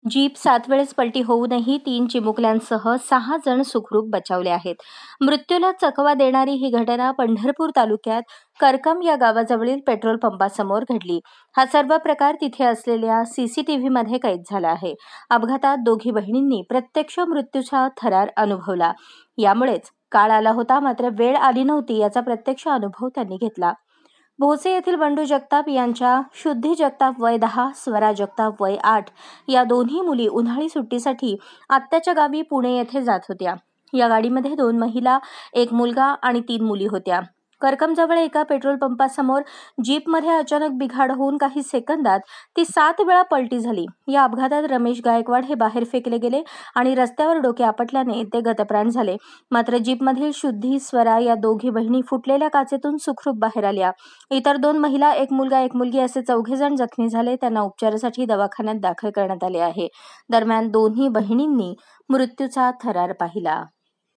Jeep 7 वेळेस पलटी होऊनही 3 चिमुकल्यांसह 6 जण सुखरूप बचावले आहेत. मृत्यूला चकवा देणारी ही घटना पंढरपूर तालुक्यात करकम या गावाजवळील पेट्रोल पंपासमोर घडली. हा सर्व प्रकार तिथे असलेल्या CCTVमध्ये कैद झाला आहे. अपघातात दोघी बहिणींनी प्रत्यक्ष मृत्यूचा थरार अनुभवला. यामुळेच काळ आला होता, मात्र वेळ आली नव्हती याचा प्रत्यक्ष अनुभव त्यांनी घेतला. भोसे येथील बंडू जगताप यांच्या शुद्धी जगताप वय 10, स्वरा जगताप वय 8 या दोन्ही मुली उन्हाळी सुट्टीसाठी आत्याच्या गावी पुणे येथे जात होत्या. या गाडीमध्ये 2 महिला, 1 मुलगा आणि 3 मुली होत्या. करकमजवळ एका पेट्रोल पंपासमोर जीपमध्ये अचानक बिघाड होऊन काही सेकंदात ती 7 वेळा पलटी झाली. या अपघातात रमेश गायकवाड हे बाहेर फेकले गेले आणि रस्त्यावर डोके आपटल्याने ते गतप्राण झाले. मात्र जीपमधील शुद्धी, स्वरा या दोघी बहिणी फुटलेल्या काचेतून सुखरूप बाहेर आल्या. इतर 2 महिला, 1 मुलगा, 1 मुलगी असे 4घे जण जखमी झाले. त्यांना उपचारासाठी दवाखान्यात दाखल करण्यात आले आहे. दरम्यान दोन्ही बहिणींनी मृत्यूचा थरार पाहिला.